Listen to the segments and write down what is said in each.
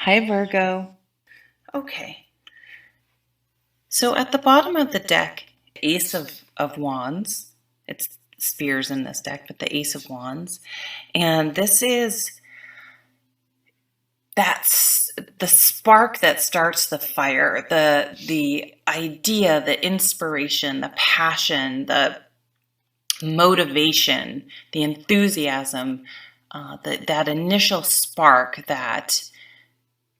Hi, Virgo. Okay, so at the bottom of the deck, Ace of Wands. It's spears in this deck, but the Ace of Wands. And this is that's the spark that starts the fire, the idea, the inspiration, the passion, the motivation, the enthusiasm, that initial spark that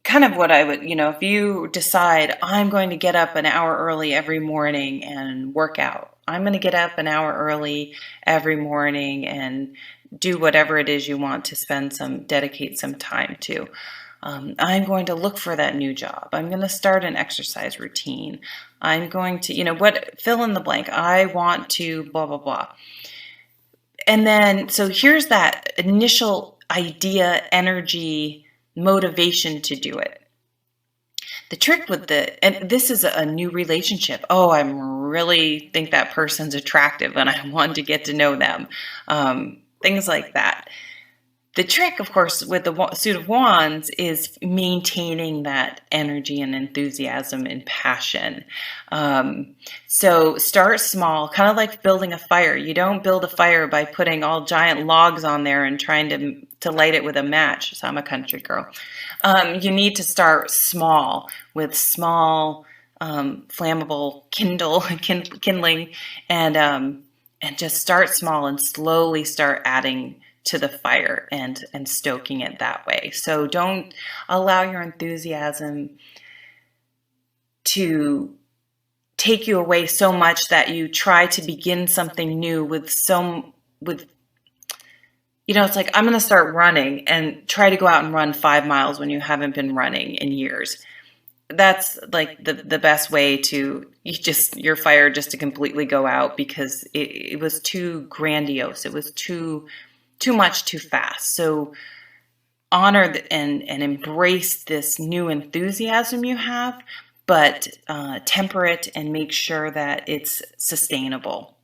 kind of what I would, if you decide I'm going to get up an hour early every morning and work out, I'm going to get up an hour early every morning and do whatever it is you want to dedicate some time to. I'm going to look for that new job. I'm going to start an exercise routine. I'm going to, fill in the blank. I want to blah, blah, blah. And then, so here's that initial idea, energy, motivation to do it. The trick with and this is a new relationship. Oh, I really think that person's attractive and I want to get to know them. Things like that. The trick, of course, with the suit of wands is maintaining that energy and enthusiasm and passion. So start small, kind of like building a fire. You don't build a fire by putting all giant logs on there and trying to light it with a match. So I'm a country girl. You need to start small with small flammable kindling and just start small and slowly start adding to the fire and stoking it that way. So don't allow your enthusiasm to take you away so much that you try to begin something new it's like, I'm going to start running and try to go out and run 5 miles when you haven't been running in years. That's like the best way to your fire just to completely go out because it was too grandiose. It was too much too fast. So honor and embrace this new enthusiasm you have, but temper it and make sure that it's sustainable.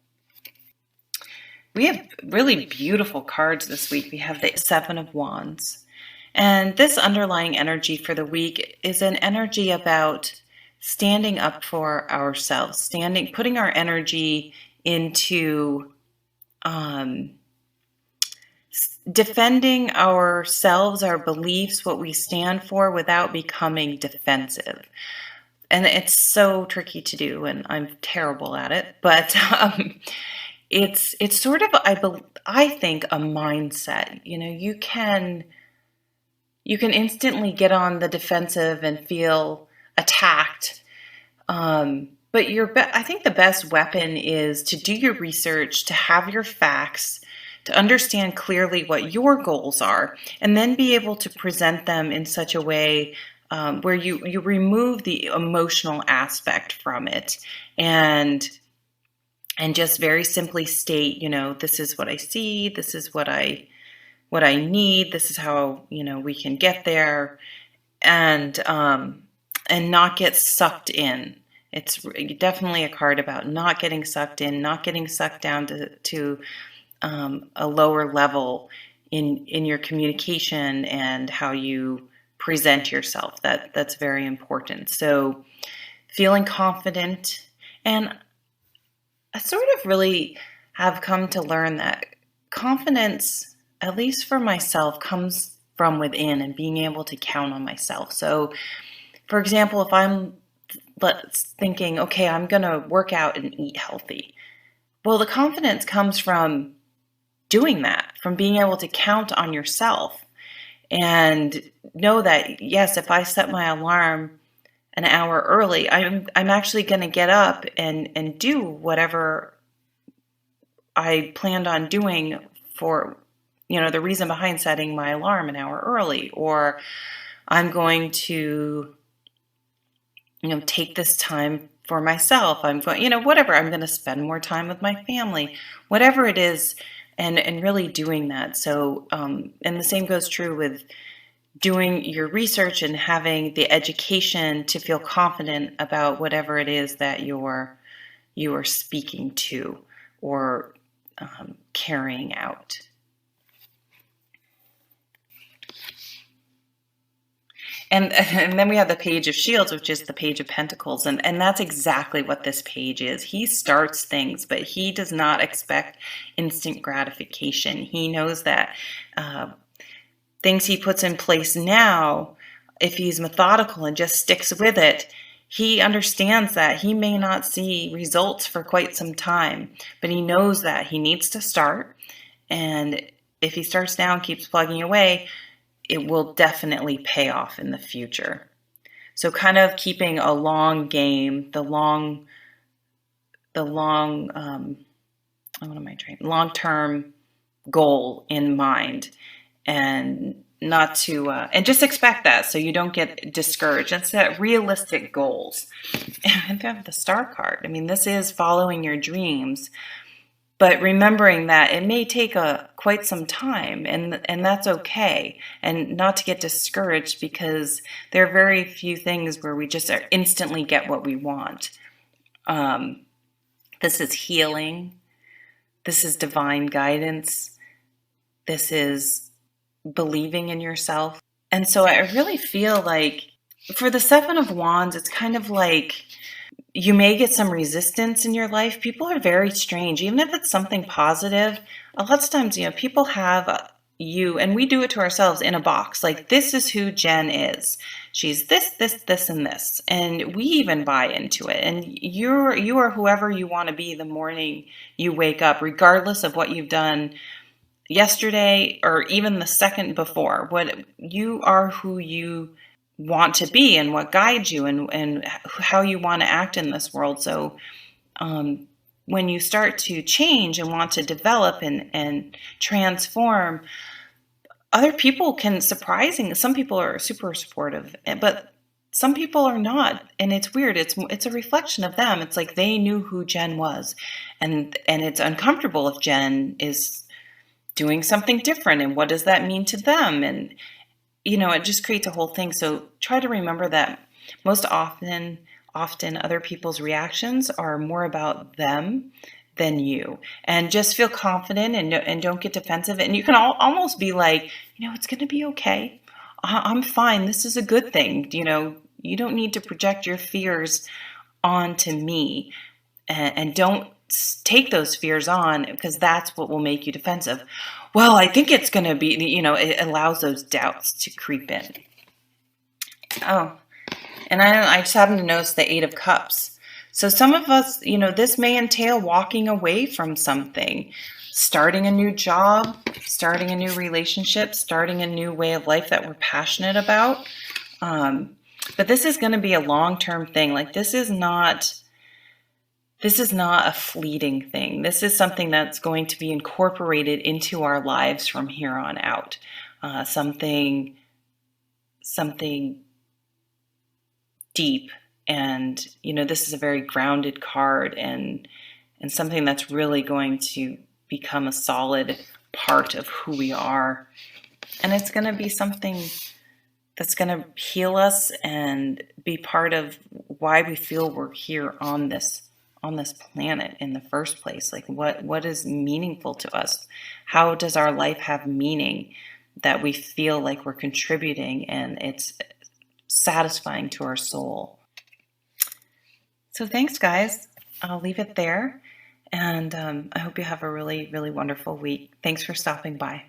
We have really beautiful cards this week. We have the Seven of Wands. And this underlying energy for the week is an energy about standing up for ourselves, putting our energy into defending ourselves, our beliefs, what we stand for without becoming defensive. And it's so tricky to do, and I'm terrible at it, but it's sort of, I think, a mindset. You can instantly get on the defensive and feel attacked. But I think the best weapon is to do your research, to have your facts, to understand clearly what your goals are, and then be able to present them in such a way where you remove the emotional aspect from it and just very simply state, this is what I see, this is what I need, this is how, we can get there, and not get sucked in. It's definitely a card about not getting sucked in, not getting sucked down to a lower level in your communication and how you present yourself. That's very important. So feeling confident, and I sort of really have come to learn that confidence, at least for myself, comes from within and being able to count on myself. So, for example, if I'm thinking, okay, I'm going to work out and eat healthy. Well, the confidence comes from doing that, from being able to count on yourself and know that, yes, if I set my alarm an hour early, I'm actually going to get up and do whatever I planned on doing for, the reason behind setting my alarm an hour early, or I'm going to, take this time for myself. I'm going, whatever, I'm going to spend more time with my family, whatever it is, and really doing that. So, and the same goes true with doing your research and having the education to feel confident about whatever it is that you are speaking to or carrying out. And then we have the Page of Shields, which is the Page of Pentacles. And that's exactly what this page is. He starts things, but he does not expect instant gratification. He knows that things he puts in place now, if he's methodical and just sticks with it, he understands that he may not see results for quite some time, but he knows that he needs to start. And if he starts now and keeps plugging away, it will definitely pay off in the future. So kind of keeping a long game, long-term goal in mind, and not to, and just expect that so you don't get discouraged. And set realistic goals. And I have the Star card. I mean, this is following your dreams, but remembering that it may take quite some time, and that's okay, and not to get discouraged, because there are very few things where we just instantly get what we want. This is healing. This is divine guidance. This is believing in yourself. And so I really feel like for the Seven of Wands, it's kind of like you may get some resistance in your life. People are very strange, even if it's something positive. A lot of times, people have you, and we do it to ourselves, in a box. Like, this is who Jen is. She's this, and this. And we even buy into it. And you are whoever you want to be the morning you wake up, regardless of what you've done yesterday or even the second before. What you are, who you want to be, and what guides you, and how you want to act in this world. So when you start to change and want to develop and transform, other people can some people are super supportive, but some people are not, and it's weird. It's a reflection of them. It's like they knew who Jen was, and it's uncomfortable if Jen is doing something different, and what does that mean to them? And it just creates a whole thing. So try to remember that most often other people's reactions are more about them than you. And just feel confident, and don't get defensive. And you can almost be like, it's going to be okay. I'm fine. This is a good thing. You don't need to project your fears onto me, and don't take those fears on, because that's what will make you defensive. Well, I think it's going to be, it allows those doubts to creep in. Oh, and I just happened to notice the Eight of Cups. So some of us, this may entail walking away from something, starting a new job, starting a new relationship, starting a new way of life that we're passionate about. But this is going to be a long-term thing. Like, this is not a fleeting thing. This is something that's going to be incorporated into our lives from here on out. Something deep. And, this is a very grounded card, and something that's really going to become a solid part of who we are. And it's going to be something that's going to heal us and be part of why we feel we're here on this planet in the first place. Like, what is meaningful to us? How does our life have meaning that we feel like we're contributing, and it's satisfying to our soul? So thanks, guys. I'll leave it there, and I hope you have a really, really wonderful week. Thanks for stopping by.